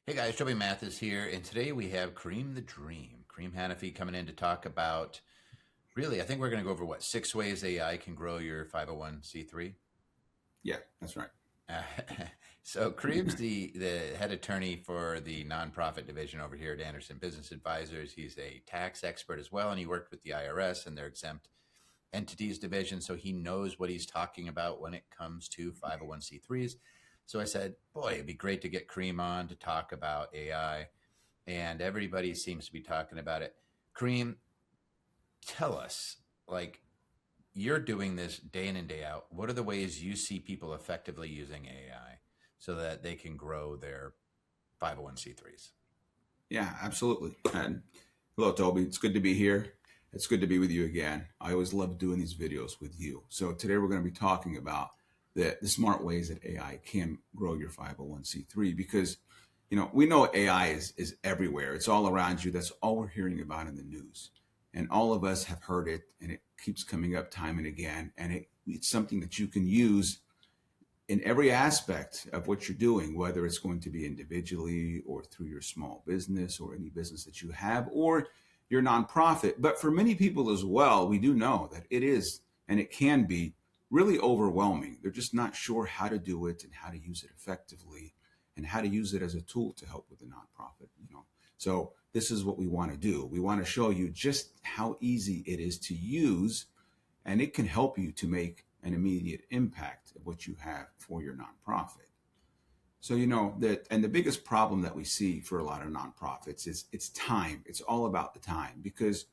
Hey guys, Toby Mathis here, and today we have Karim the Dream, Karim Hanafy coming in to talk about really, I think we're going to go over what 6 ways AI can grow your 501c3. Yeah, that's right. Uh, so Kareem's the head attorney for the nonprofit division over here at Anderson Business Advisors. He's a tax expert as well, and he worked with the IRS and their exempt entities division, so he knows what he's talking about when it comes to 501c3s. So I said, boy, it'd be great to get Kareem on to talk about AI, and everybody seems to be talking about it. Kareem, tell us, like, you're doing this day in and day out. What are the ways you see people effectively using AI so that they can grow their 501c3s? Yeah, absolutely. And hello, Toby. It's good to be here. It's good to be with you again. I always love doing these videos with you. So today we're going to be talking about the smart ways that AI can grow your 501c3 because, we know AI is everywhere. It's all around you. That's all we're hearing about in the news. And all of us have heard it, and it keeps coming up time and again. And it's something that you can use in every aspect of what you're doing, whether it's going to be individually or through your small business or any business that you have or your nonprofit. But for many people as well, we do know that it is and it can be really overwhelming. They're just not sure how to do it and how to use it effectively and how to use it as a tool to help with the nonprofit. So this is what we want to do. We want to show you just how easy it is to use, and it can help you to make an immediate impact of what you have for your nonprofit. So that, and the biggest problem that we see for a lot of nonprofits is it's time. It's all about the time because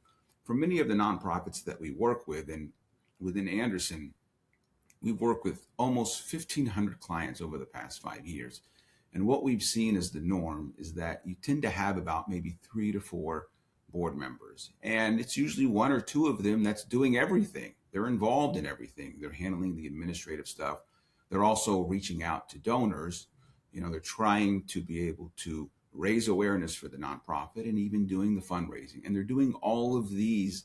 for many of the nonprofits that we work with and within Anderson, we've worked with almost 1,500 clients over the past 5 years. And what we've seen as the norm is that you tend to have about maybe 3 to 4 board members. And it's usually one or two of them that's doing everything. They're involved in everything. They're handling the administrative stuff. They're also reaching out to donors. They're trying to be able to raise awareness for the nonprofit and even doing the fundraising. And they're doing all of these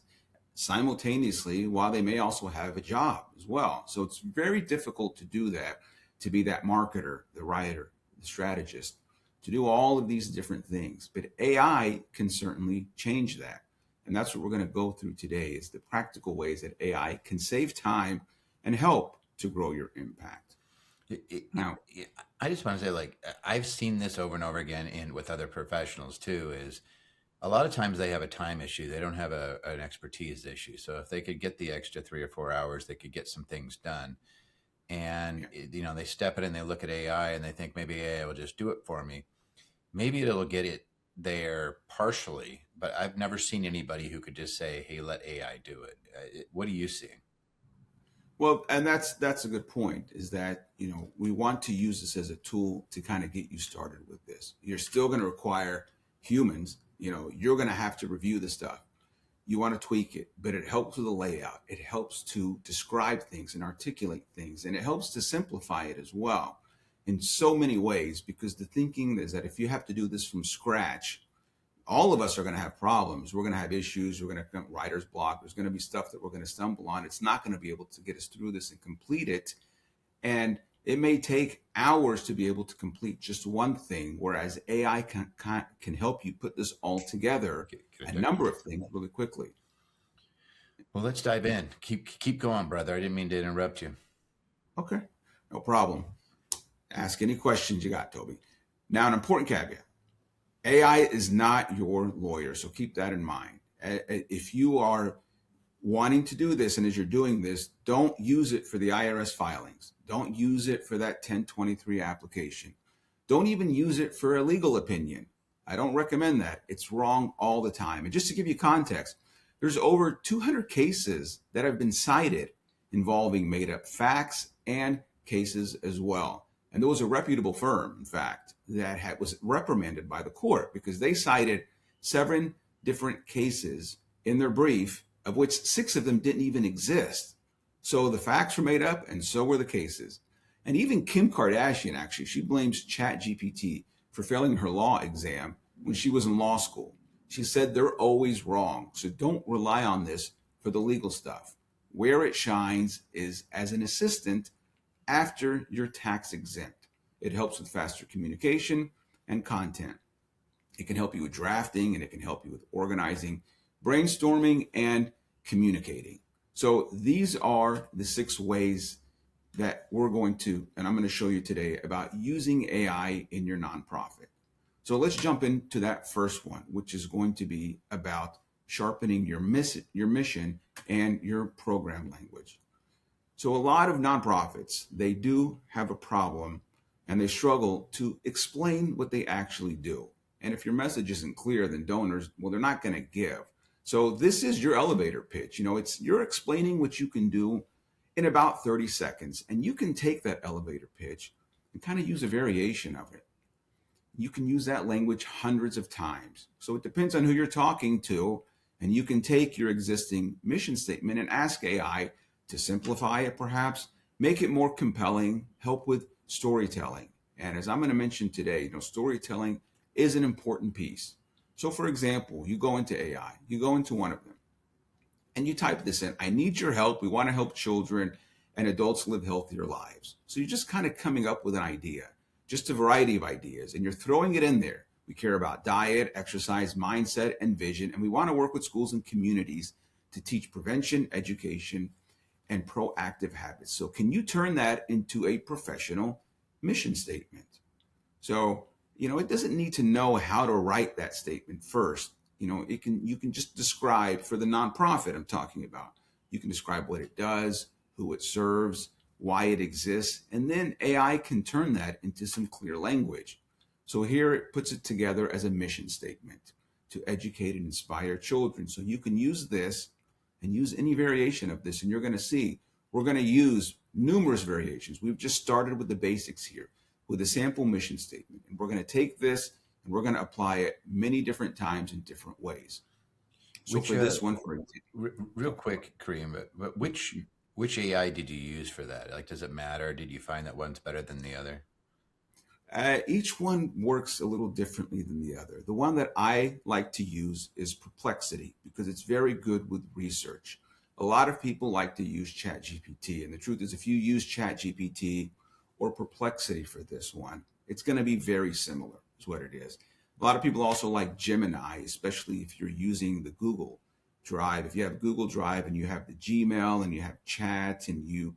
simultaneously while they may also have a job as well. So it's very difficult to do that, to be that marketer, the writer, the strategist, to do all of these different things. But AI can certainly change that. And that's what we're going to go through today is the practical ways that AI can save time and help to grow your impact. It, it, Now, I just want to say, like, I've seen this over and over again and with other professionals too, is a lot of times they have a time issue. They don't have an expertise issue. So if they could get the extra 3 or 4 hours, they could get some things done. And, yeah. they step in and they look at AI and they think maybe AI will just do it for me. Maybe it'll get it there partially, but I've never seen anybody who could just say, hey, let AI do it. What are you seeing? Well, and that's a good point, is that, we want to use this as a tool to kind of get you started with this. You're still going to require humans, you're going to have to review the stuff. You want to tweak it, but it helps with the layout. It helps to describe things and articulate things, and it helps to simplify it as well in so many ways, because the thinking is that if you have to do this from scratch, all of us are going to have problems. We're going to have issues. We're going to have writer's block. There's going to be stuff that we're going to stumble on. It's not going to be able to get us through this and complete it. And it may take hours to be able to complete just one thing, whereas AI can help you put this all together, Get a it done. number of things really quickly. Well, let's dive in. Keep going, brother. I didn't mean to interrupt you. Okay, no problem. Ask any questions you got, Toby. Now, an important caveat. AI is not your lawyer, so keep that in mind. If you are wanting to do this and as you're doing this, don't use it for the IRS filings. Don't use it for that 1023 application. Don't even use it for a legal opinion. I don't recommend that. It's wrong all the time. And just to give you context, there's over 200 cases that have been cited involving made up facts and cases as well. And there was a reputable firm, in fact, that was reprimanded by the court because they cited 7 different cases in their brief, of which 6 of them didn't even exist. So the facts were made up and so were the cases. And even Kim Kardashian, actually, she blames ChatGPT for failing her law exam when she was in law school. She said they're always wrong. So don't rely on this for the legal stuff. Where it shines is as an assistant after you're tax exempt. It helps with faster communication, and content. It can help you with drafting, and it can help you with organizing, brainstorming, and communicating. So these are the 6 ways that we're going to, and I'm going to show you today about using AI in your nonprofit. So let's jump into that first one, which is going to be about sharpening your mission and your program language. So a lot of nonprofits, they do have a problem and they struggle to explain what they actually do. And if your message isn't clear, then donors, well, they're not going to give. So this is your elevator pitch. You're explaining what you can do in about 30 seconds. And you can take that elevator pitch and kind of use a variation of it. You can use that language hundreds of times. So it depends on who you're talking to. And you can take your existing mission statement and ask AI to simplify it, perhaps, make it more compelling, help with storytelling. And as I'm going to mention today, storytelling is an important piece. So for example, you go into AI, you go into one of them, and you type this in: I need your help. We want to help children and adults live healthier lives. So you're just kind of coming up with an idea, just a variety of ideas, and you're throwing it in there. We care about diet, exercise, mindset, and vision, and we want to work with schools and communities to teach prevention, education, and proactive habits. So can you turn that into a professional mission statement? So, it doesn't need to know how to write that statement first. You can just describe, for the nonprofit I'm talking about, you can describe what it does, who it serves, why it exists, and then AI can turn that into some clear language. So here it puts it together as a mission statement to educate and inspire children. So you can use this and use any variation of this, and you're going to see we're going to use numerous variations. We've just started with the basics here with a sample mission statement, and we're going to take this and we're going to apply it many different times in different ways. So for this one, for example, real quick, Karim, but which AI did you use for that? Like, does it matter? Did you find that one's better than the other? Each one works a little differently than the other. The one that I like to use is Perplexity because it's very good with research. A lot of people like to use ChatGPT, and the truth is if you use ChatGPT or Perplexity for this one, it's going to be very similar is what it is. A lot of people also like Gemini, especially if you're using the Google Drive. If you have Google Drive and you have the Gmail and you have chat and you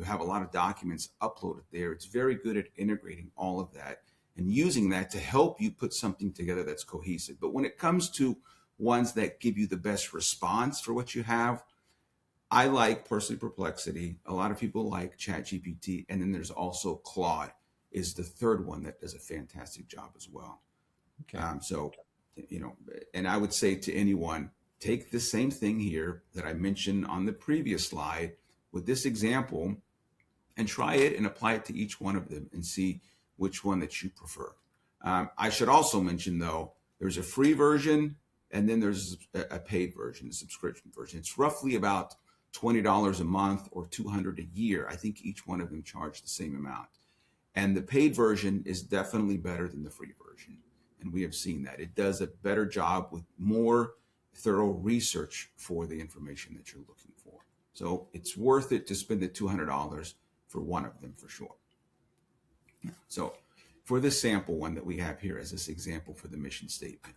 have a lot of documents uploaded there, it's very good at integrating all of that and using that to help you put something together that's cohesive. But when it comes to ones that give you the best response for what you have, I like personally Perplexity. A lot of people like ChatGPT. And then there's also Claude is the third one that does a fantastic job as well. Okay. And I would say to anyone, take the same thing here that I mentioned on the previous slide with this example and try it and apply it to each one of them and see which one that you prefer. I should also mention, though, there's a free version and then there's a paid version, a subscription version. It's roughly about $20 a month or $200 a year. I think each one of them charge the same amount. And the paid version is definitely better than the free version. And we have seen that. It does a better job with more thorough research for the information that you're looking for. So it's worth it to spend the $200 for one of them for sure. So for this sample one that we have here as this example for the mission statement,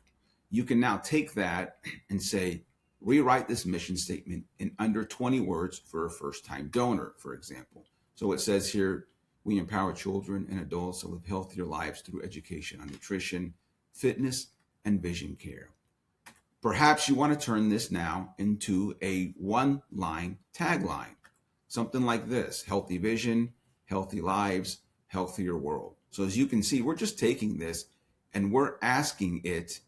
you can now take that and say, rewrite this mission statement in under 20 words for a first-time donor, for example. So it says here, we empower children and adults to live healthier lives through education on nutrition, fitness, and vision care. Perhaps you want to turn this now into a one-line tagline, something like this: healthy vision, healthy lives, healthier world. So as you can see, we're just taking this and we're asking it,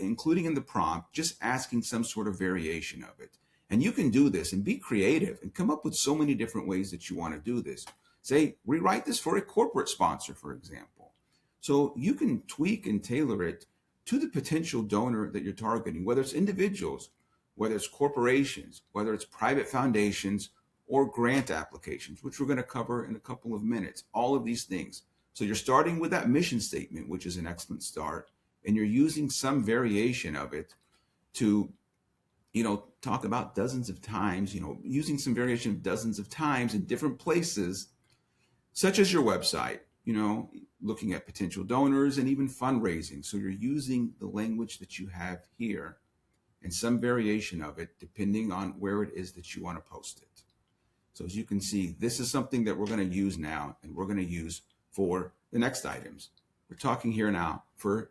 including in the prompt, just asking some sort of variation of it. And you can do this and be creative and come up with so many different ways that you want to do this. Say, rewrite this for a corporate sponsor, for example. So you can tweak and tailor it to the potential donor that you're targeting, whether it's individuals, whether it's corporations, whether it's private foundations or grant applications, which we're going to cover in a couple of minutes, all of these things. So you're starting with that mission statement, which is an excellent start, and you're using some variation of it to, talk about dozens of times, using some variation of dozens of times in different places, such as your website, looking at potential donors and even fundraising. So you're using the language that you have here and some variation of it depending on where it is that you want to post it. So as you can see, this is something that we're going to use now, and we're going to use for the next items. We're talking here now for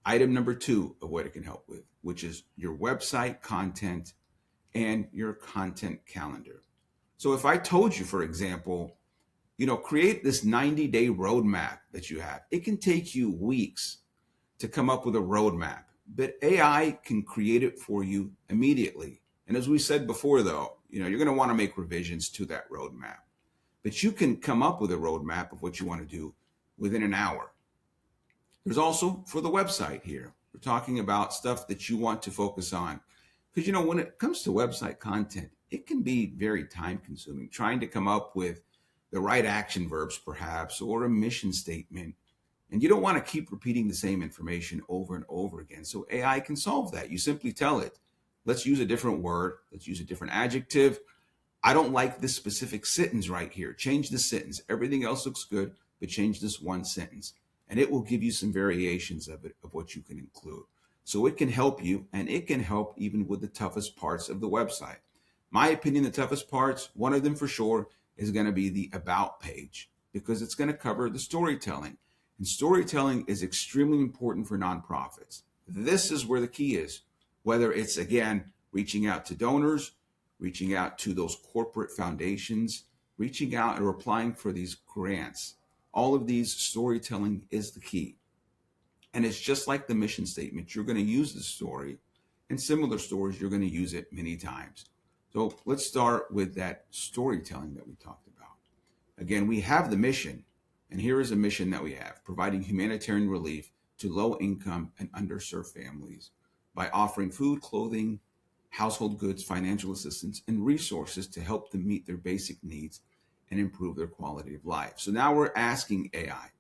item number 2 of what it can help with, which is your website content and your content calendar. So if I told you, for example, create this 90-day roadmap that you have, it can take you weeks to come up with a roadmap, but AI can create it for you immediately. And as we said before, though, you're going to want to make revisions to that roadmap, but you can come up with a roadmap of what you want to do within an hour. There's also for the website here, we're talking about stuff that you want to focus on. Because, when it comes to website content, it can be very time consuming, trying to come up with the right action verbs, perhaps, or a mission statement. And you don't want to keep repeating the same information over and over again. So AI can solve that. You simply tell it, let's use a different word. Let's use a different adjective. I don't like this specific sentence right here. Change the sentence. Everything else looks good, but change this one sentence. And it will give you some variations of it, of what you can include. So it can help you, and it can help even with the toughest parts of the website. My opinion, the toughest parts, one of them for sure, is going to be the about page, because it's going to cover the storytelling. And storytelling is extremely important for nonprofits. This is where the key is, whether it's, again, reaching out to donors, reaching out to those corporate foundations, reaching out or applying for these grants. All of these, storytelling is the key. And it's just like the mission statement. You're going to use the story, and similar stories, you're going to use it many times. So let's start with that storytelling that we talked about. Again, we have the mission, and here is a mission that we have: providing humanitarian relief to low-income and underserved families by offering food, clothing, household goods, financial assistance, and resources to help them meet their basic needs and improve their quality of life. So now we're asking AI,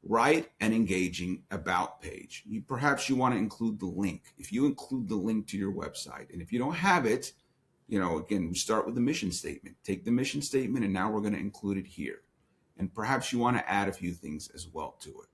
write an engaging about page. Perhaps you want to include the link. If you include the link to your website, and if you don't have it, again, we start with the mission statement. Take the mission statement, and now we're going to include it here. And perhaps you want to add a few things as well to it.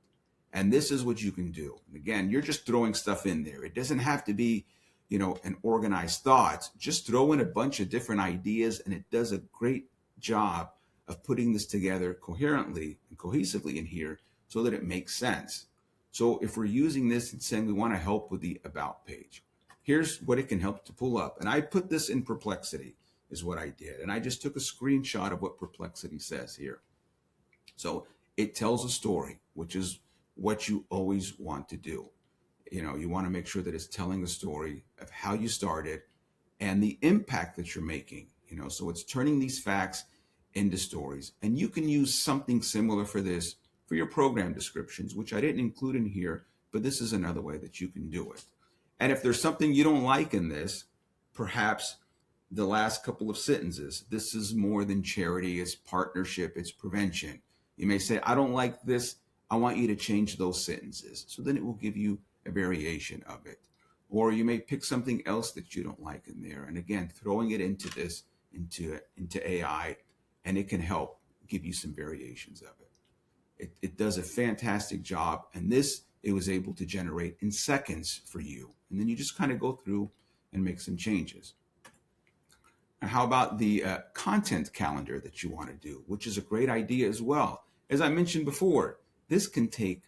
And this is what you can do. And again, you're just throwing stuff in there. It doesn't have to be, an organized thought. Just throw in a bunch of different ideas, and it does a great job of putting this together coherently and cohesively in here so that it makes sense. So if we're using this and saying we want to help with the about page, here's what it can help to pull up. And I put this in Perplexity is what I did. And I just took a screenshot of what Perplexity says here. So it tells a story, which is what you always want to do. You want to make sure that it's telling a story of how you started and the impact that you're making, so it's turning these facts into stories. And you can use something similar for this for your program descriptions, which I didn't include in here, but this is another way that you can do it. And if there's something you don't like in this, perhaps the last couple of sentences, this is more than charity, it's partnership, it's prevention. You may say, I don't like this. I want you to change those sentences. So then it will give you a variation of it. Or you may pick something else that you don't like in there. And again, throwing it into this, into AI, and it can help give you some variations of it. It does a fantastic job. And this, it was able to generate in seconds for you. And then you just kind of go through and make some changes. And how about the content calendar that you want to do, which is a great idea as well. As I mentioned before, this can take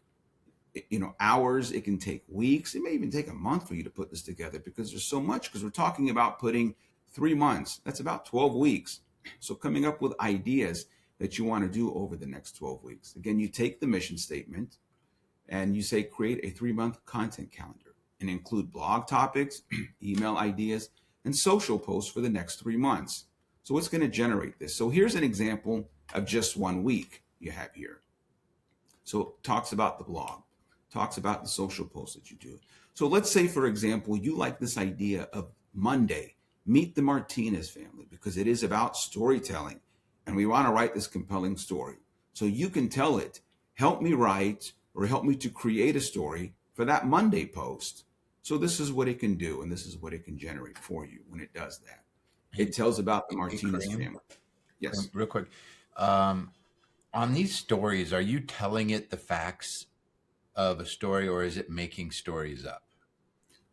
hours, it can take weeks, it may even take a month for you to put this together, because there's so much, because we're talking about putting 3 months, that's about 12 weeks. So coming up with ideas that you want to do over the next 12 weeks. Again, you take the mission statement and you say, create a 3-month content calendar and include blog topics, email ideas, and social posts for the next 3 months. So it's going to generate this. So here's an example of just 1 week you have here. So it talks about the blog, talks about the social posts that you do. So let's say, for example, you like this idea of Monday, meet the Martinez family, because it is about storytelling and we want to write this compelling story. So you can tell it, help me write or help me to create a story for that Monday post. So this is what it can do, and this is what it can generate for you when it does that. It tells about the Martinez family. Yes. Real quick. On these stories, are you telling it the facts of a story, or is it making stories up?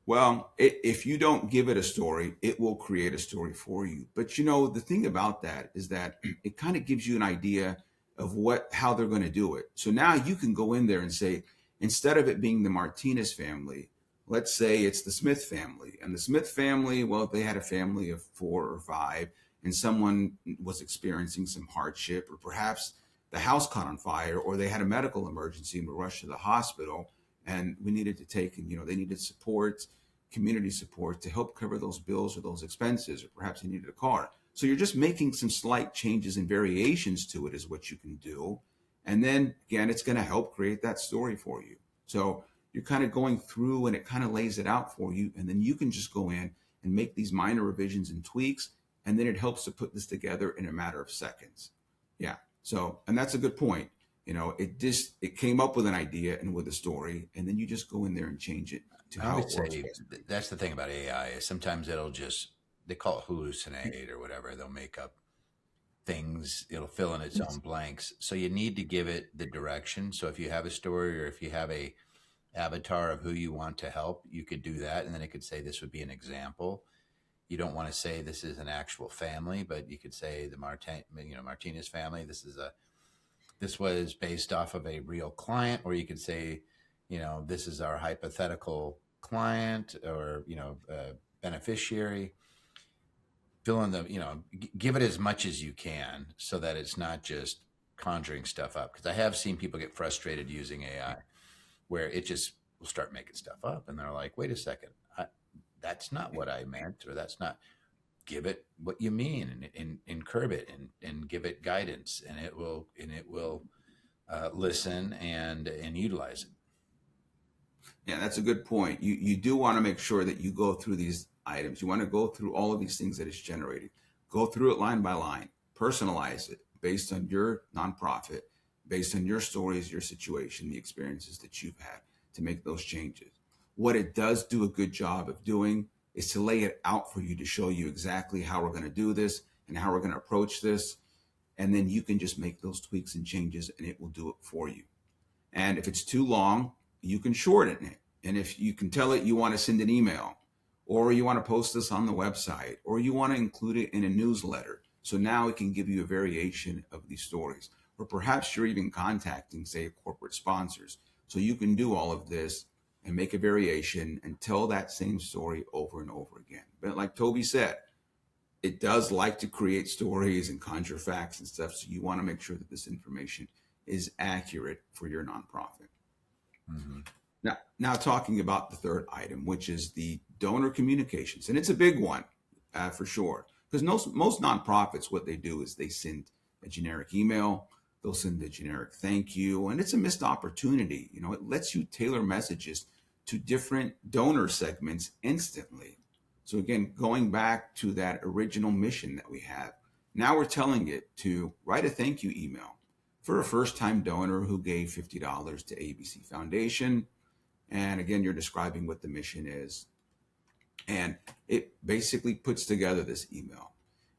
Well, if you don't give it a story, it will create a story for you. But the thing about that is that it kind of gives you an idea of how they're going to do it. So now you can go in there and say, instead of it being the Martinez family, let's say it's the Smith family. And the Smith family, well, they had a family of 4 or 5, and someone was experiencing some hardship, or perhaps the house caught on fire, or they had a medical emergency and were rushed to the hospital. And we needed to take, and they needed support, community support to help cover those bills or those expenses, or perhaps they needed a car. So you're just making some slight changes and variations to it is what you can do. And then again, it's going to help create that story for you. So you're kind of going through and it kind of lays it out for you. And then you can just go in and make these minor revisions and tweaks. And then it helps to put this together in a matter of seconds. Yeah. So, and that's a good point. It came up with an idea and with a story, and then you just go in there and change it to I how would it works. say that's the thing about AI is sometimes they call it hallucinate or whatever. They'll make up things, it'll fill in its own blanks. So you need to give it the direction. So if you have a story or if you have a avatar of who you want to help, you could do that. And then it could say, this would be an example. You don't want to say this is an actual family, but you could say the Martinez family. This was based off of a real client, or you could say, this is our hypothetical client or, beneficiary. Fill in give it as much as you can so that it's not just conjuring stuff up. Because I have seen people get frustrated using AI where it just will start making stuff up. And they're like, wait a second, that's not what I meant, or that's not. Give it what you mean and curb it and give it guidance, and it will listen and utilize it. Yeah, that's a good point. You do want to make sure that you go through these items. You want to go through all of these things that it's generating. Go through it line by line. Personalize it based on your nonprofit, based on your stories, your situation, the experiences that you've had to make those changes. What it does do a good job of doing is to lay it out for you to show you exactly how we're going to do this and how we're going to approach this. And then you can just make those tweaks and changes and it will do it for you. And if it's too long, you can shorten it. And if you can tell it you want to send an email, or you want to post this on the website, or you want to include it in a newsletter. So now it can give you a variation of these stories. Or perhaps you're even contacting, say, corporate sponsors. So you can do all of this and make a variation and tell that same story over and over again. But like Toby said, it does like to create stories and conjure facts and stuff. So you want to make sure that this information is accurate for your nonprofit. Mm-hmm. Now talking about the third item, which is the donor communications. And it's a big one for sure. Because most nonprofits, what they do is they send a generic email. They'll send a generic thank you. And it's a missed opportunity. It lets you tailor messages to different donor segments instantly. So again, going back to that original mission that we have, now we're telling it to write a thank you email for a first-time donor who gave $50 to ABC Foundation. And again, you're describing what the mission is. And it basically puts together this email.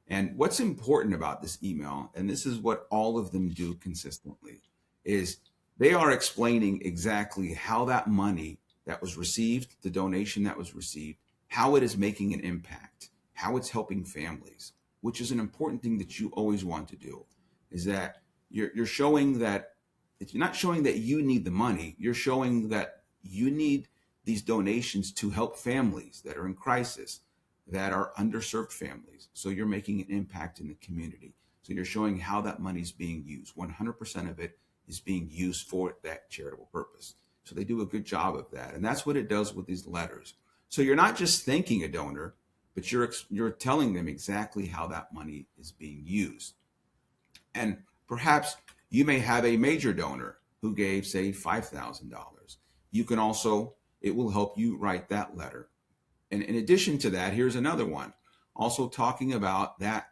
And what's important about this email, and this is what all of them do consistently, is they are explaining exactly how that money that was received, the donation that was received, how it is making an impact, how it's helping families, which is an important thing that you always want to do, is that you're showing that if you're not showing that you need the money, you're showing that you need these donations to help families that are in crisis, that are underserved families. So you're making an impact in the community. So you're showing how that money is being used. 100% of it is being used for that charitable purpose. So they do a good job of that. And that's what it does with these letters. So you're not just thanking a donor, but you're telling them exactly how that money is being used. And perhaps you may have a major donor who gave, say, $5,000. You can also, it will help you write that letter. And in addition to that, here's another one. Also talking about that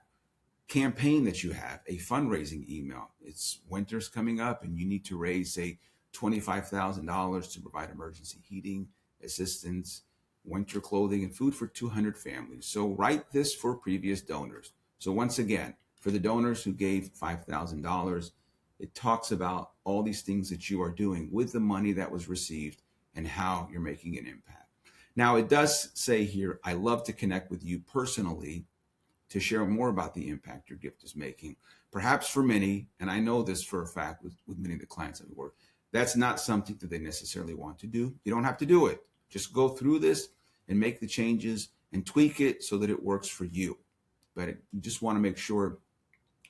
campaign that you have, a fundraising email. It's winter's coming up and you need to raise, say, $25,000 to provide emergency heating, assistance, winter clothing, and food for 200 families. So write this for previous donors. So once again, for the donors who gave $5,000, It talks about all these things that you are doing with the money that was received and how you're making an impact. Now, it does say here, I love to connect with you personally to share more about the impact your gift is making. Perhaps for many, and I know this for a fact with many of the clients that we work, that's not something that they necessarily want to do. You don't have to do it. Just go through this and make the changes and tweak it so that it works for you. But you just want to make sure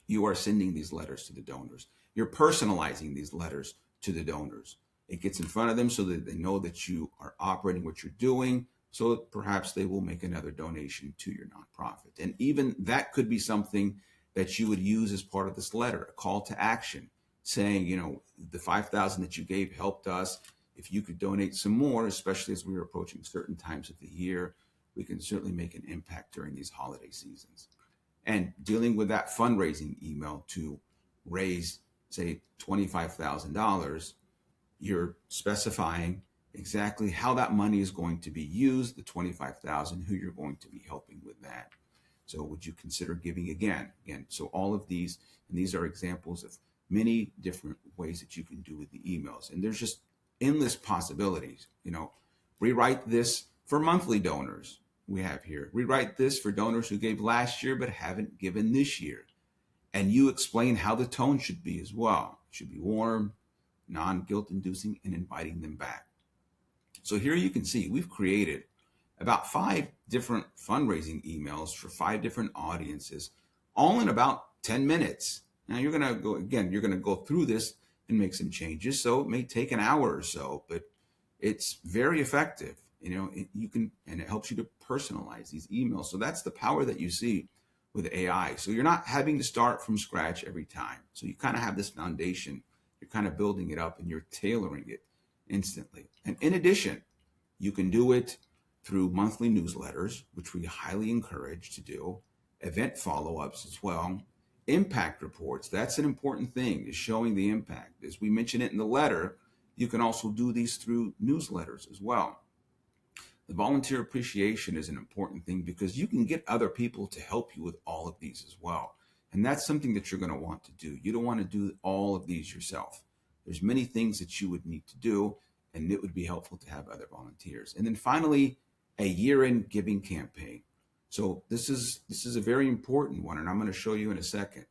you are sending these letters to the donors. You're personalizing these letters to the donors. It gets in front of them so that they know that you are operating what you're doing, so perhaps they will make another donation to your nonprofit. And even that could be something that you would use as part of this letter, a call to action, saying, the 5,000 that you gave helped us. If you could donate some more, especially as we're approaching certain times of the year, we can certainly make an impact during these holiday seasons. And dealing with that fundraising email to raise, say, $25,000, you're specifying exactly how that money is going to be used, the $25,000, who you're going to be helping with that. So would you consider giving again? So all of these, and these are examples of many different ways that you can do with the emails. And there's just endless possibilities. Rewrite this for monthly donors. We have here, rewrite this for donors who gave last year but haven't given this year. And you explain how the tone should be as well. It should be warm, non-guilt inducing, and inviting them back. So here you can see we've created about 5 different fundraising emails for 5 different audiences, all in about 10 minutes. Now you're going to go through this and make some changes. So it may take an hour or so, but it's very effective. And it helps you to personalize these emails. So that's the power that you see with AI. So you're not having to start from scratch every time. So you kind of have this foundation, you're kind of building it up and you're tailoring it instantly. And in addition, you can do it through monthly newsletters, which we highly encourage to do, event follow-ups as well, impact reports. That's an important thing, is showing the impact. As we mentioned it in the letter, you can also do these through newsletters as well. The volunteer appreciation is an important thing because you can get other people to help you with all of these as well. And that's something that you're going to want to do. You don't want to do all of these yourself. There's many things that you would need to do, and it would be helpful to have other volunteers. And then finally, a year-end giving campaign. So this is a very important one, and I'm going to show you in a second.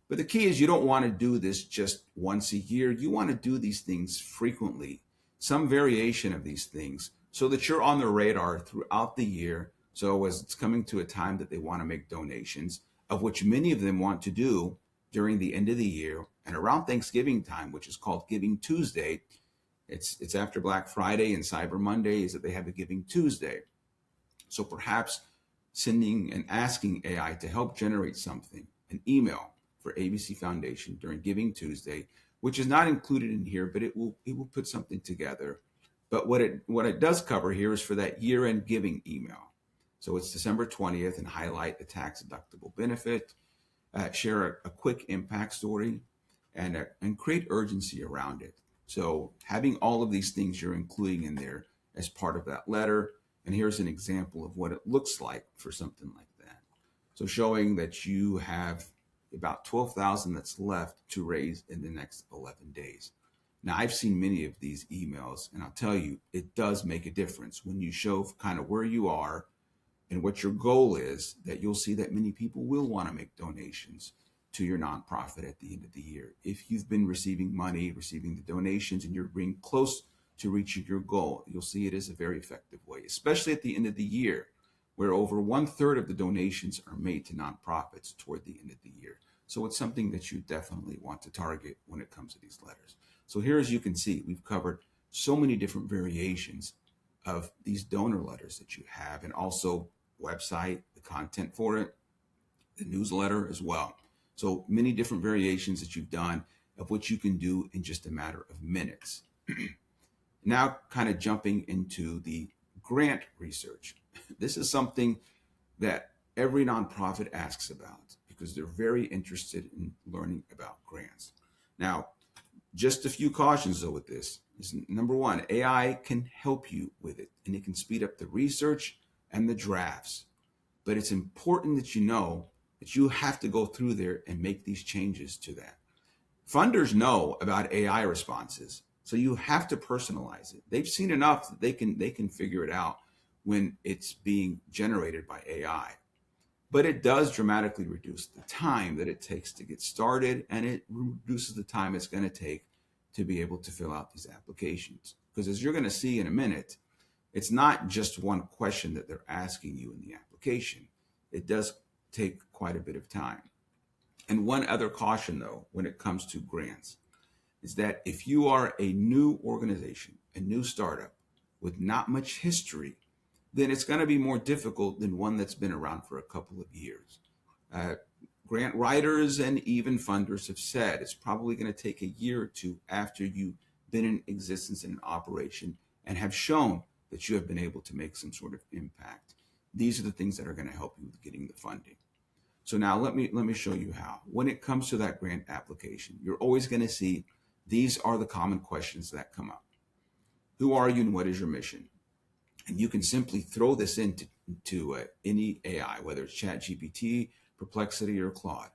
But the key is you don't want to do this just once a year. You want to do these things frequently, some variation of these things, so that you're on the radar throughout the year. So as it's coming to a time that they want to make donations, of which many of them want to do during the end of the year and around Thanksgiving time, which is called Giving Tuesday. It's after Black Friday and Cyber Monday is that they have a Giving Tuesday. So perhaps sending and asking AI to help generate something, an email for ABC Foundation during Giving Tuesday, which is not included in here, but it will put something together. But what it does cover here is for that year-end giving email. So it's December 20th, and highlight the tax-deductible benefit, share a quick impact story, and create urgency around it. So having all of these things you're including in there as part of that letter. And here's an example of what it looks like for something like that. So showing that you have about 12,000 that's left to raise in the next 11 days. Now, I've seen many of these emails, and I'll tell you, it does make a difference when you show kind of where you are and what your goal is, that you'll see that many people will want to make donations to your nonprofit at the end of the year. If you've been receiving money, receiving the donations, and you're being close to reaching your goal, you'll see it is a very effective way, especially at the end of the year, where over 1/3 of the donations are made to nonprofits toward the end of the year. So it's something that you definitely want to target when it comes to these letters. So here, as you can see, we've covered so many different variations of these donor letters that you have, and also website, the content for it, the newsletter as well. So many different variations that you've done of what you can do in just a matter of minutes. Now, kind of jumping into the grant research. This is something that every nonprofit asks about because they're very interested in learning about grants. Now, just a few cautions though with this is, number one, AI can help you with it and it can speed up the research and the drafts. But it's important that you know that you have to go through there and make these changes to that. Funders know about AI responses, so you have to personalize it. They've seen enough that they can figure it out when it's being generated by AI. But it does dramatically reduce the time that it takes to get started, and it reduces the time it's going to take to be able to fill out these applications. Because as you're going to see in a minute, it's not just one question that they're asking you in the application. It does take quite a bit of time. And one other caution, though, when it comes to grants, is that if you are a new organization, a new startup with not much history, then it's going to be more difficult than one that's been around for a couple of years. Grant writers and even funders have said it's probably going to take a year or two after you've been in existence in an operation and have shown that you have been able to make some sort of impact. These are the things that are going to help you with getting the funding. So now let me show you how. When it comes to that grant application, you're always going to see these are the common questions that come up. Who are you and what is your mission? And you can simply throw this into any AI, whether it's ChatGPT, Perplexity, or Claude.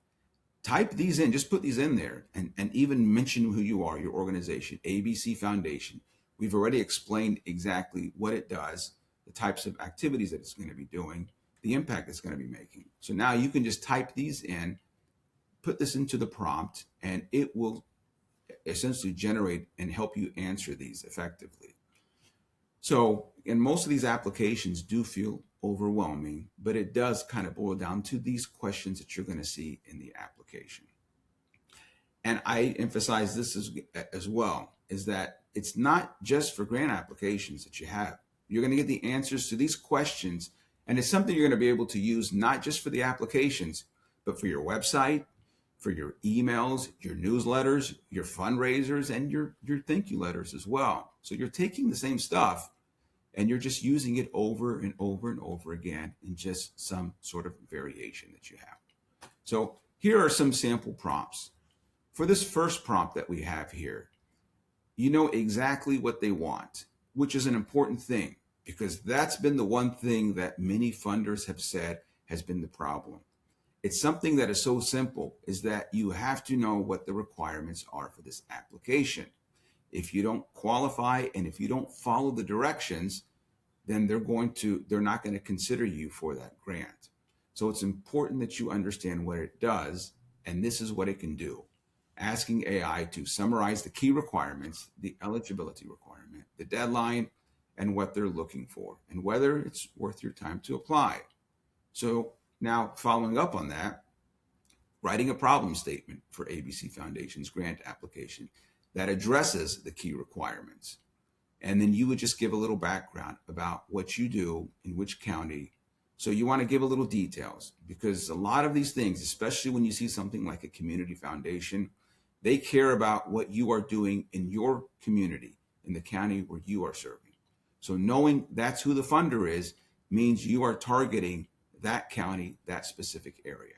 Type these in, just put these in there, and even mention who you are, your organization, ABC Foundation. We've already explained exactly what it does, the types of activities that it's going to be doing, the impact it's going to be making. So now you can just type these in, put this into the prompt, and it will essentially generate and help you answer these effectively. So, and most of these applications do feel overwhelming, but it does kind of boil down to these questions that you're going to see in the application. And I emphasize this as well, is that it's not just for grant applications that you have. You're going to get the answers to these questions, and it's something you're going to be able to use not just for the applications, but for your website, for your emails, your newsletters, your fundraisers, and your thank you letters as well. So you're taking the same stuff and you're just using it over and over and over again in just some sort of variation that you have. So here are some sample prompts. For this first prompt that we have here, you know exactly what they want, which is an important thing because that's been the one thing that many funders have said has been the problem. It's something that is so simple is that you have to know what the requirements are for this application. If you don't qualify and if you don't follow the directions, then they're not going to consider you for that grant. So it's important that you understand what it does, and this is what it can do. Asking AI to summarize the key requirements, the eligibility requirement, the deadline, and what they're looking for, and whether it's worth your time to apply. So now, following up on that, writing a problem statement for ABC Foundation's grant application that addresses the key requirements. And then you would just give a little background about what you do in which county. So you want to give a little details because a lot of these things, especially when you see something like a community foundation, they care about what you are doing in your community, in the county where you are serving. So knowing that's who the funder is means you are targeting that county, that specific area.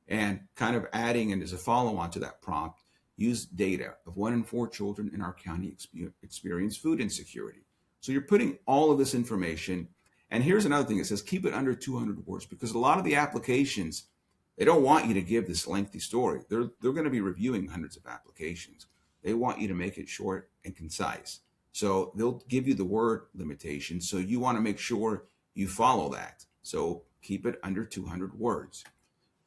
And kind of adding, and as a follow-on to that prompt, use data of 1 in 4 children in our county experience food insecurity. So you're putting all of this information. And here's another thing. It says keep it under 200 words because a lot of the applications, they don't want you to give this lengthy story. They're going to be reviewing hundreds of applications. They want you to make it short and concise. So they'll give you the word limitation. So you want to make sure you follow that. So keep it under 200 words.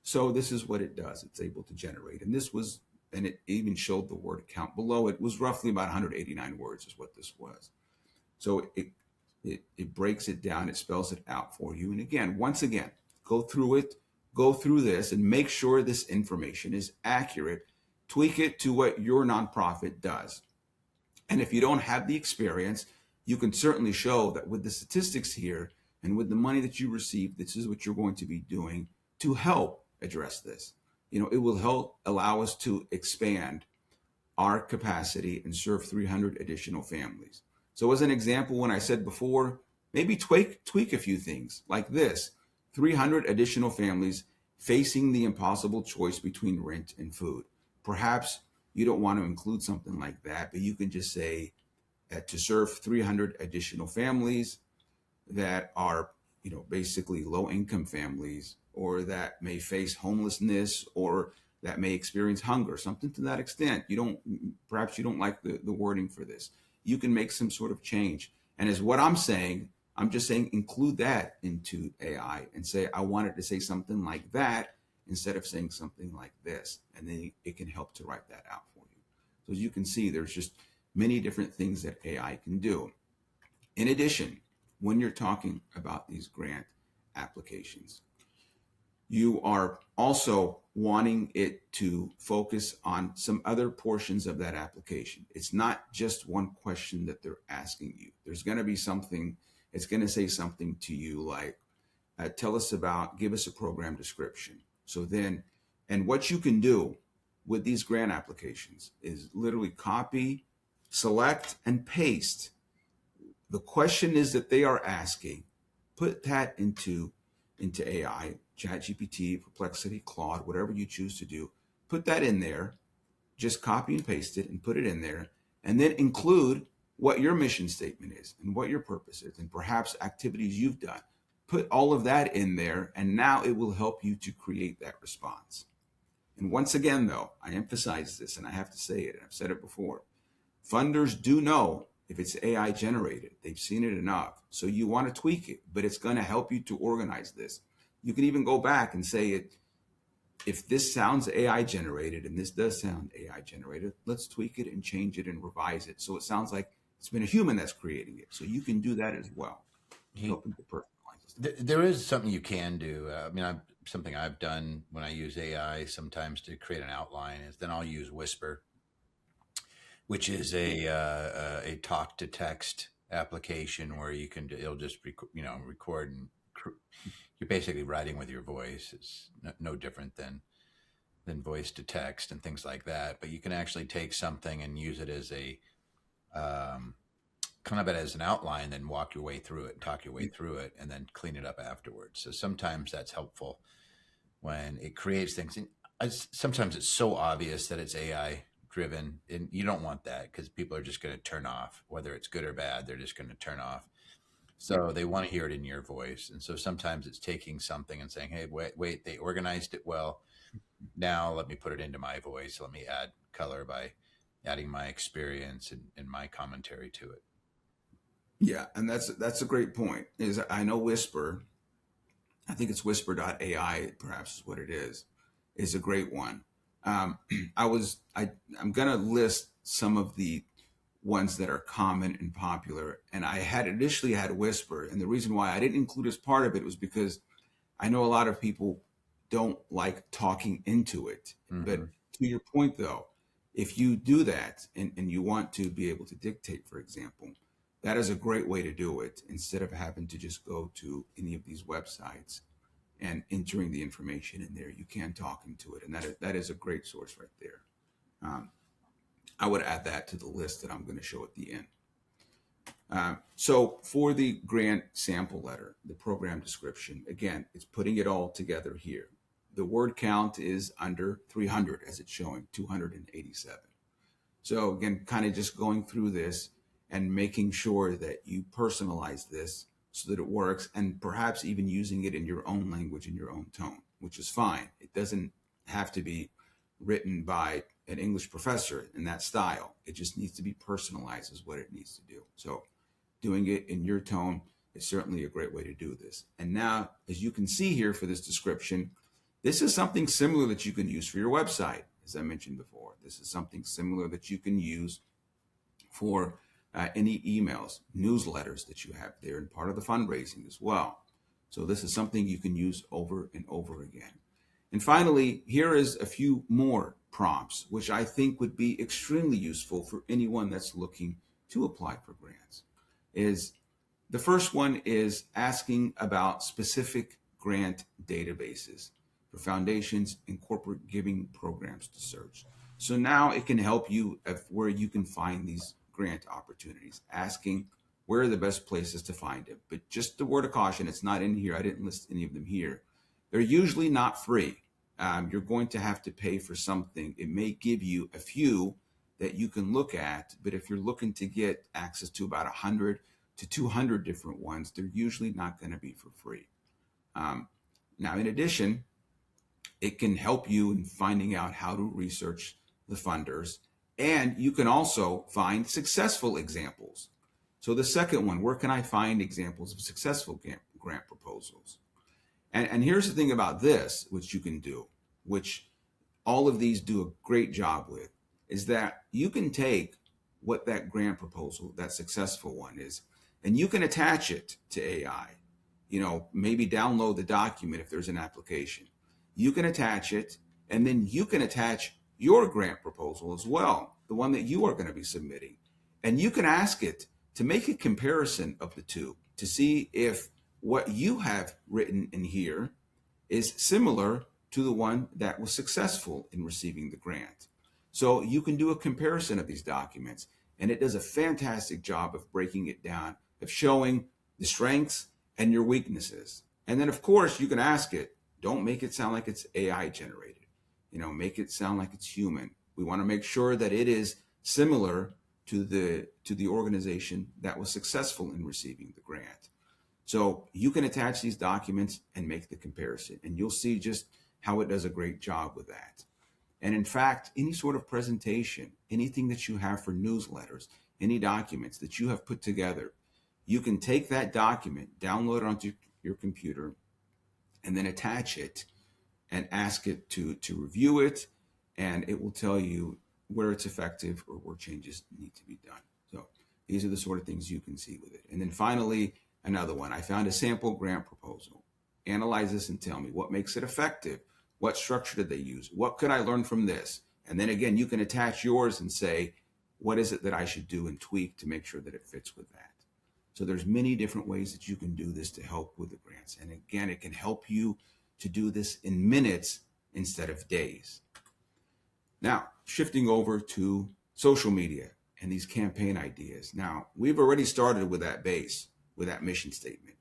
So this is what it does. It's able to generate. And it even showed the word count below. It was roughly about 189 words is what this was. So it breaks it down. It spells it out for you. And again, once again, go through this and make sure this information is accurate. Tweak it to what your nonprofit does. And if you don't have the experience, you can certainly show that with the statistics here and with the money that you receive, this is what you're going to be doing to help address this. It will help allow us to expand our capacity and serve 300 additional families. So as an example, when I said before, maybe tweak a few things like this: 300 additional families facing the impossible choice between rent and food. Perhaps you don't want to include something like that, but you can just say that to serve 300 additional families that are, basically low income families or that may face homelessness or that may experience hunger, something to that extent. Perhaps you don't like the wording for this. You can make some sort of change. And as what I'm saying, I'm just saying include that into AI and say, I want it to say something like that instead of saying something like this. And then it can help to write that out for you. So as you can see, there's just many different things that AI can do. In addition, when you're talking about these grant applications, you are also wanting it to focus on some other portions of that application. It's not just one question that they're asking you. There's going to be something, it's going to say something to you like, give us a program description. So then, and what you can do with these grant applications is literally copy, select, and paste the question is that they are asking, put that into AI, ChatGPT, Perplexity, Claude, whatever you choose to do, put that in there, just copy and paste it and put it in there, and then include what your mission statement is and what your purpose is and perhaps activities you've done. Put all of that in there, and now it will help you to create that response. And once again, though, I emphasize this, and I have to say it, and I've said it before, funders do know if it's AI generated. They've seen it enough. So you want to tweak it, but it's going to help you to organize this. You can even go back and say, if this sounds AI generated and this does sound AI generated, let's tweak it and change it and revise it. So it sounds like it's been a human that's creating it. So you can do that as well. Helping to personalize. There is something you can do. Something I've done when I use AI sometimes to create an outline is then I'll use Whisper, which is a talk to text application where it'll just record and you're basically writing with your voice. It's no different than voice to text and things like that. But you can actually take something and use it as a kind of as an outline, then walk your way through it, talk your way through it, and then clean it up afterwards. So sometimes that's helpful when it creates things. And sometimes it's so obvious that it's AI driven, and you don't want that because people are just going to turn off, whether it's good or bad. They're just going to turn off. So they want to hear it in your voice. And so sometimes it's taking something and saying, hey, wait, they organized it well. Now let me put it into my voice. Let me add color by adding my experience and my commentary to it. Yeah, and that's a great point. Is I know Whisper, I think it's whisper.ai, perhaps is what it is a great one. I'm going to list some of the ones that are common and popular. And I had initially had Whisper. And the reason why I didn't include as part of it was because I know a lot of people don't like talking into it. Mm-hmm. But to your point, though, if you do that and you want to be able to dictate, for example, that is a great way to do it instead of having to just go to any of these websites and entering the information in there. You can talk into it. And that is a great source right there. I would add that to the list that I'm going to show at the end. So for the grant sample letter, the program description, again, it's putting it all together here. The word count is under 300 as it's showing, 287. So again, kind of just going through this and making sure that you personalize this so that it works, and perhaps even using it in your own language, in your own tone, which is fine. It doesn't have to be written by an English professor in that style. It just needs to be personalized is what it needs to do. So doing it in your tone is certainly a great way to do this. And now, as you can see here for this description, this is something similar that you can use for your website. As I mentioned before, this is something similar that you can use for any emails, newsletters that you have there, and part of the fundraising as well. So this is something you can use over and over again. And finally, here is a few more prompts, which I think would be extremely useful for anyone that's looking to apply for grants. The first one is asking about specific grant databases for foundations and corporate giving programs to search. So now it can help you where you can find these grant opportunities, asking where are the best places to find it. But just a word of caution, it's not in here. I didn't list any of them here. They're usually not free. You're going to have to pay for something. It may give you a few that you can look at, but if you're looking to get access to about 100 to 200 different ones, they're usually not going to be for free. Now, in addition, It can help you in finding out how to research the funders. And you can also find successful examples. So the second one, where can I find examples of successful grant proposals? And here's the thing about this, which you can do, which all of these do a great job with, is that you can take what that grant proposal, that successful one is, and you can attach it to AI. Maybe download the document if there's an application. You can attach it, and then you can attach your grant proposal as well, the one that you are going to be submitting. And you can ask it to make a comparison of the two to see if what you have written in here is similar to the one that was successful in receiving the grant. So you can do a comparison of these documents, and it does a fantastic job of breaking it down, of showing the strengths and your weaknesses. And then, of course, you can ask it, don't make it sound like it's AI generated. Make it sound like it's human. We want to make sure that it is similar to the organization that was successful in receiving the grant. So you can attach these documents and make the comparison, and you'll see just how it does a great job with that. And in fact, any sort of presentation, anything that you have for newsletters, any documents that you have put together, you can take that document, download it onto your computer, and then attach it and ask it to review it, and it will tell you where it's effective or where changes need to be done. So these are the sort of things you can see with it. And then finally, another one. I found a sample grant proposal. Analyze this and tell me what makes it effective. What structure did they use? What could I learn from this? And then again, you can attach yours and say, what is it that I should do and tweak to make sure that it fits with that? So there's many different ways that you can do this to help with the grants. And again, it can help you to do this in minutes instead of days. Now, shifting over to social media and these campaign ideas. Now, we've already started with that base, with that mission statement.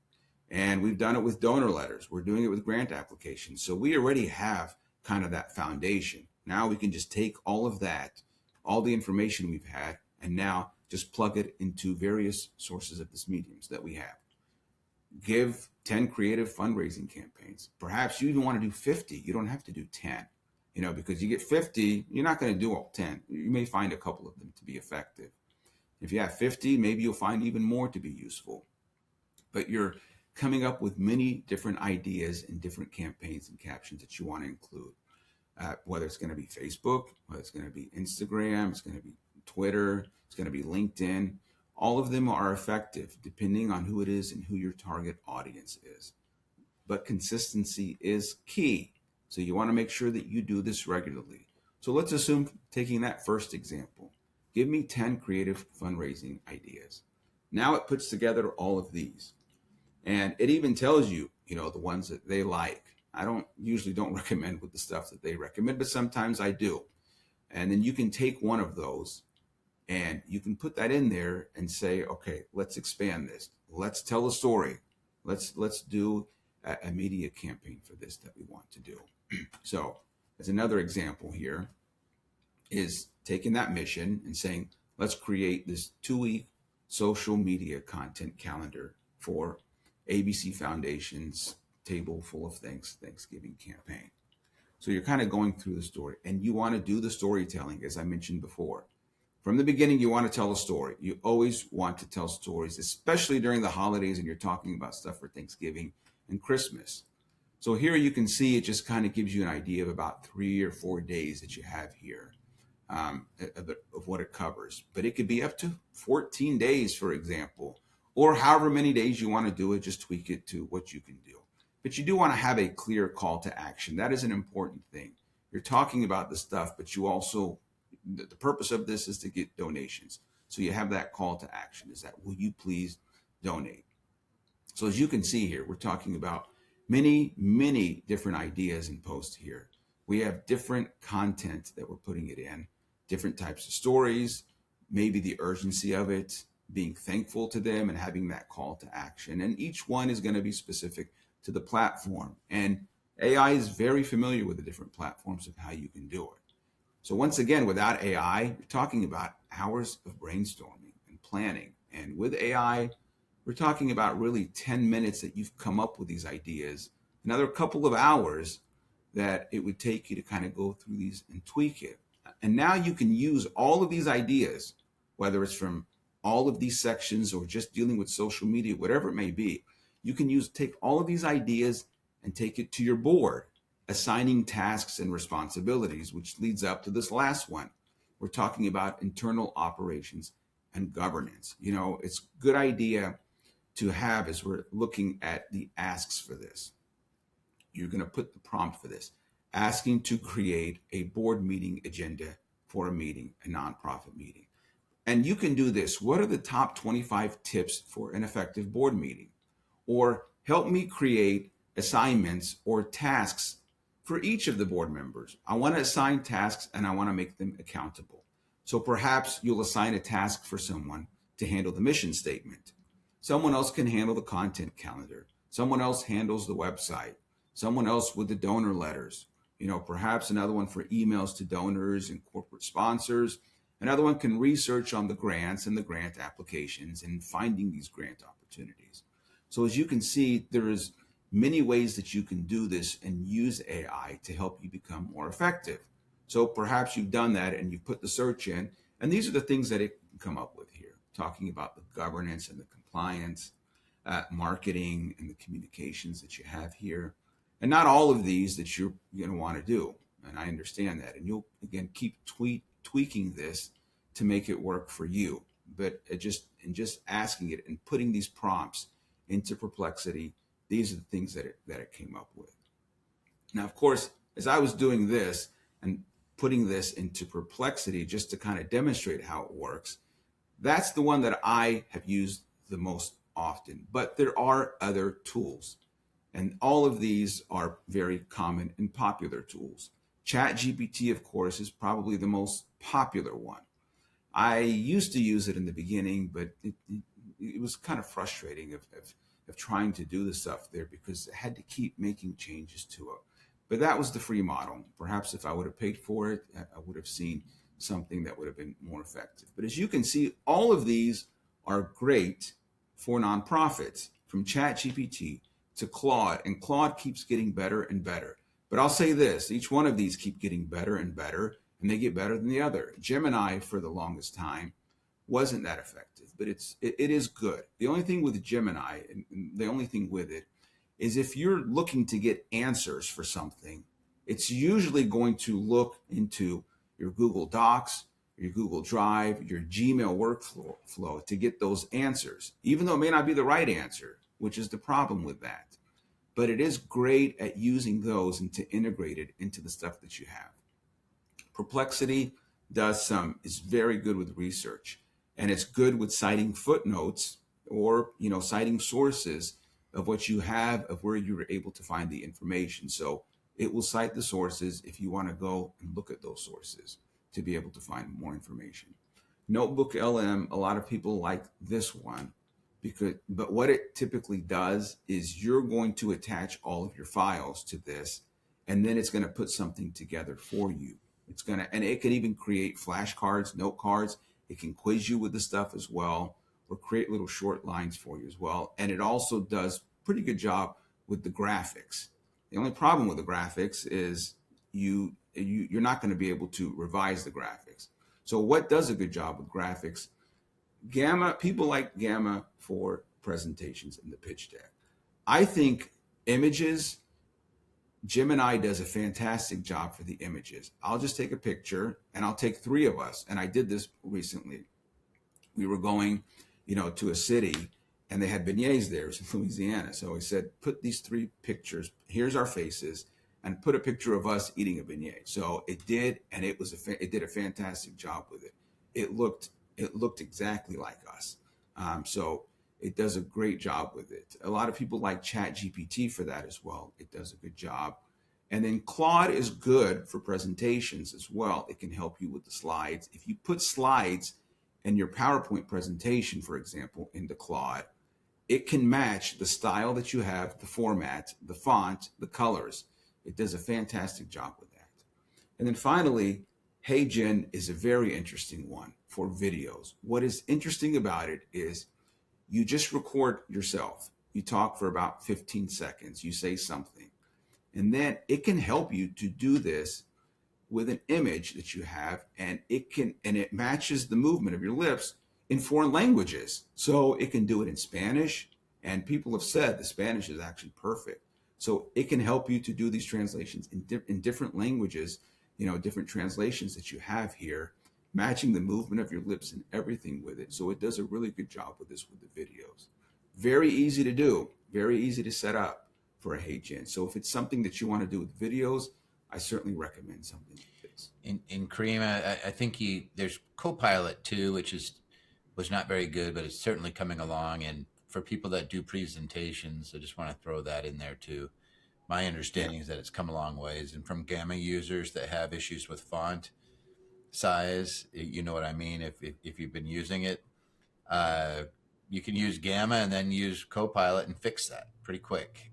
And we've done it with donor letters. We're doing it with grant applications. So we already have kind of that foundation. Now we can just take all of that, all the information we've had, and now just plug it into various sources of this mediums that we have. Give 10 creative fundraising campaigns. Perhaps you even want to do 50. You don't have to do 10, because you get 50, you're not going to do all 10. You may find a couple of them to be effective. If you have 50, maybe you'll find even more to be useful. But you're coming up with many different ideas and different campaigns and captions that you want to include, whether it's going to be Facebook, whether it's going to be Instagram, it's going to be Twitter, it's going to be LinkedIn. All of them are effective depending on who it is and who your target audience is. But consistency is key. So you want to make sure that you do this regularly. So let's assume, taking that first example, give me 10 creative fundraising ideas. Now it puts together all of these. And it even tells you, the ones that they like. I usually don't recommend with the stuff that they recommend, but sometimes I do. And then you can take one of those and you can put that in there and say, okay, let's expand this. Let's tell a story. Let's do a media campaign for this that we want to do. So as another example here is taking that mission and saying, let's create this 2-week social media content calendar for ABC Foundation's Table Full of Thanksgiving campaign. So you're kind of going through the story, and you want to do the storytelling, as I mentioned before. From the beginning, you want to tell a story. You always want to tell stories, especially during the holidays and you're talking about stuff for Thanksgiving and Christmas. So here you can see it just kind of gives you an idea of about 3 or 4 days that you have here of what it covers. But it could be up to 14 days, for example, or however many days you want to do it, just tweak it to what you can do. But you do want to have a clear call to action. That is an important thing. You're talking about the stuff, but you also, the purpose of this is to get donations. So you have that call to action, is that, will you please donate? So as you can see here, we're talking about many, many different ideas and posts here. We have different content that we're putting it in, different types of stories, maybe the urgency of it, being thankful to them and having that call to action. And each one is going to be specific to the platform. And AI is very familiar with the different platforms of how you can do it. So once again, without AI, you're talking about hours of brainstorming and planning. And with AI, we're talking about really 10 minutes that you've come up with these ideas, another couple of hours that it would take you to kind of go through these and tweak it. And now you can use all of these ideas, whether it's from all of these sections or just dealing with social media, whatever it may be. You can take all of these ideas and take it to your board, assigning tasks and responsibilities, which leads up to this last one. We're talking about internal operations and governance. It's a good idea to have as we're looking at the asks for this. You're going to put the prompt for this, asking to create a board meeting agenda for a meeting, a nonprofit meeting. And you can do this. What are the top 25 tips for an effective board meeting? Or help me create assignments or tasks for each of the board members. I want to assign tasks and I want to make them accountable. So perhaps you'll assign a task for someone to handle the mission statement. Someone else can handle the content calendar. Someone else handles the website. Someone else with the donor letters. Perhaps another one for emails to donors and corporate sponsors. Another one can research on the grants and the grant applications and finding these grant opportunities. So as you can see, there is many ways that you can do this and use AI to help you become more effective. So perhaps you've done that and you've put the search in, and these are the things that it can come up with here, talking about the governance and the compliance, marketing and the communications that you have here. And not all of these that you're going to want to do. And I understand that. And you'll, again, keep tweaking this to make it work for you. But just asking it and putting these prompts into Perplexity, these are the things that it came up with. Now, of course, as I was doing this and putting this into Perplexity just to kind of demonstrate how it works, that's the one that I have used the most often. But there are other tools. And all of these are very common and popular tools. ChatGPT, of course, is probably the most popular one. I used to use it in the beginning, but it was kind of frustrating of trying to do the stuff there because I had to keep making changes to it. But that was the free model. Perhaps if I would have paid for it, I would have seen something that would have been more effective. But as you can see, all of these are great for nonprofits, from ChatGPT to Claude, and Claude keeps getting better and better. But I'll say this, each one of these keep getting better and better, and they get better than the other. Gemini, for the longest time, wasn't that effective, but it is good. The only thing with Gemini, and the only thing with it, is if you're looking to get answers for something, it's usually going to look into your Google Docs, your Google Drive, your Gmail workflow to get those answers, even though it may not be the right answer, which is the problem with that. But it is great at using those and to integrate it into the stuff that you have. Perplexity is very good with research, and it's good with citing footnotes or citing sources of what you have, of where you were able to find the information. So it will cite the sources if you want to go and look at those sources to be able to find more information. Notebook LM, a lot of people like this one, but what it typically does is you're going to attach all of your files to this, and then it's going to put something together for you. And it can even create flashcards, note cards. It can quiz you with the stuff as well, or create little short lines for you as well. And it also does a pretty good job with the graphics. The only problem with the graphics is you're not going to be able to revise the graphics. So what does a good job with graphics? Gamma, people like Gamma for presentations in the pitch deck. I think images, Gemini does a fantastic job for the images. I'll just take a picture and I'll take 3 of us. And I did this recently. We were going, to a city and they had beignets there. It was in Louisiana. So he said, put these 3 pictures. Here's our faces, and put a picture of us eating a beignet. So it did, and it did a fantastic job with it. It looked exactly like us. So it does a great job with it. A lot of people like ChatGPT for that as well. It does a good job. And then Claude is good for presentations as well. It can help you with the slides. If you put slides in your PowerPoint presentation, for example, into Claude, it can match the style that you have, the format, the font, the colors. It does a fantastic job with that. And then finally, HeyGen is a very interesting one for videos. What is interesting about it is you just record yourself. You talk for about 15 seconds. You say something. And then it can help you to do this with an image that you have, and it matches the movement of your lips in foreign languages. So it can do it in Spanish, and people have said the Spanish is actually perfect. So it can help you to do these translations in different languages, different translations that you have here, matching the movement of your lips and everything with it. So it does a really good job with this with the videos. Very easy to do, very easy to set up for a HeyGen. So if it's something that you want to do with videos, I certainly recommend something like this. In Karim, I think there's Copilot too, which was not very good, but it's certainly coming along. And for people that do presentations, I just want to throw that in there too. My understanding is that it's come a long ways. And from Gamma users that have issues with font size, you know what I mean? If you've been using it, you can use Gamma and then use Copilot and fix that pretty quick.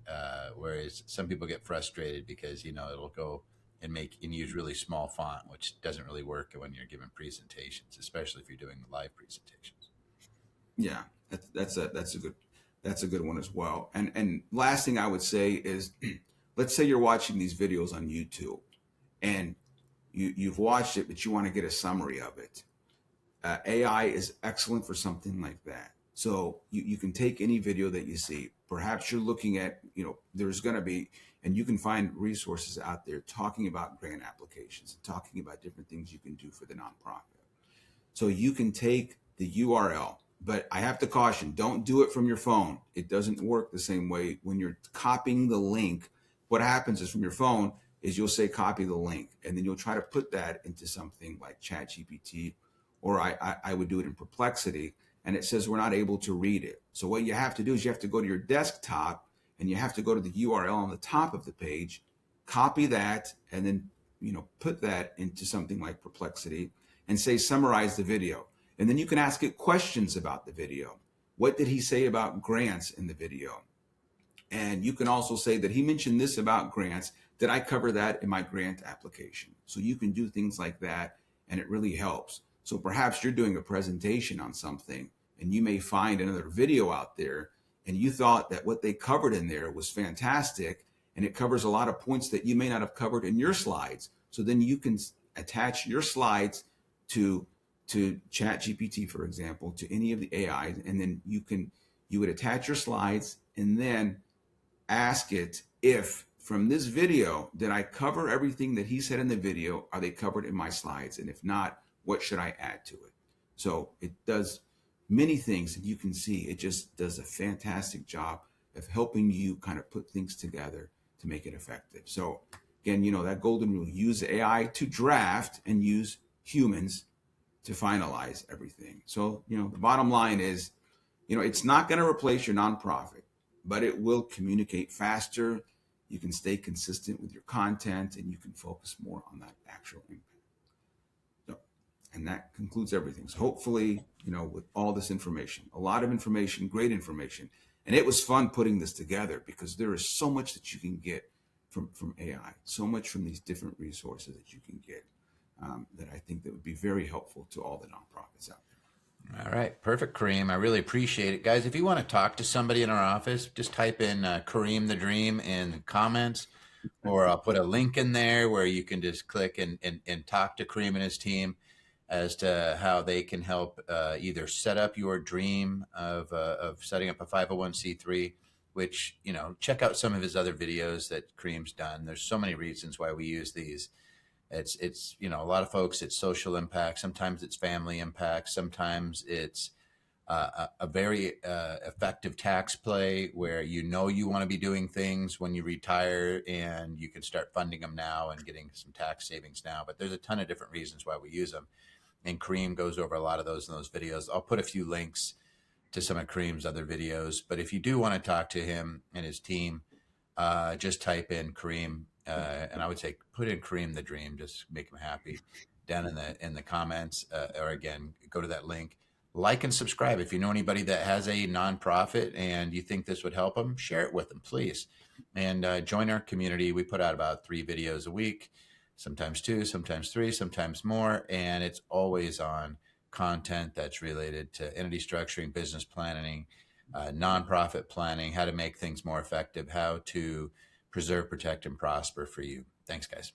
Whereas some people get frustrated because, it'll go and use really small font, which doesn't really work when you're giving presentations, especially if you're doing live presentations. Yeah, that's a good one as well. And last thing I would say is, let's say you're watching these videos on YouTube, and you've watched it, but you want to get a summary of it. AI is excellent for something like that. So you can take any video that you see. Perhaps you're looking at, there's going to be, and you can find resources out there talking about grant applications, talking about different things you can do for the nonprofit. So you can take the URL, but I have to caution, don't do it from your phone. It doesn't work the same way when you're copying the link. What happens is from your phone is you'll say copy the link, and then you'll try to put that into something like ChatGPT, or I would do it in Perplexity, and it says we're not able to read it. So what you have to do is you have to go to your desktop, and you have to go to the URL on the top of the page, copy that, and then put that into something like Perplexity and say summarize the video. And then you can ask it questions about the video. What did he say about grants in the video? And you can also say that he mentioned this about grants. Did I cover that in my grant application? So you can do things like that, and it really helps. So perhaps you're doing a presentation on something, and you may find another video out there, and you thought that what they covered in there was fantastic, and it covers a lot of points that you may not have covered in your slides. So then you can attach your slides to ChatGPT, for example, to any of the AIs, and then you would attach your slides and then ask it if from this video, did I cover everything that he said in the video? Are they covered in my slides? And if not, what should I add to it? So it does many things that you can see. It just does a fantastic job of helping you kind of put things together to make it effective. So again, that golden rule, use AI to draft and use humans to finalize everything. So, the bottom line is, it's not going to replace your nonprofit, but it will communicate faster. You can stay consistent with your content, and you can focus more on that actual impact. So, and that concludes everything. So hopefully, with all this information, a lot of information, great information. And it was fun putting this together because there is so much that you can get from AI, so much from these different resources that you can get. That I think that would be very helpful to all the nonprofits out there. All right. Perfect, Karim. I really appreciate it. Guys, if you want to talk to somebody in our office, just type in Karim the Dream in the comments, or I'll put a link in there where you can just click and talk to Karim and his team as to how they can help either set up your dream of setting up a 501c3, which, check out some of his other videos that Karim's done. There's so many reasons why we use these. It's a lot of folks, it's social impact. Sometimes it's family impact. Sometimes it's a very effective tax play where you want to be doing things when you retire, and you can start funding them now and getting some tax savings now. But there's a ton of different reasons why we use them. And Karim goes over a lot of those in those videos. I'll put a few links to some of Karim's other videos. But if you do want to talk to him and his team, just type in Karim. And I would say put in Karim the Dream, just make him happy down in the comments, or again, go to that link, like and subscribe. If you know anybody that has a nonprofit and you think this would help them, share it with them, please. And join our community. We put out about 3 videos a week, sometimes 2, sometimes 3, sometimes more. And it's always on content that's related to entity structuring, business planning, nonprofit planning, how to make things more effective, how to preserve, protect, and prosper for you. Thanks, guys.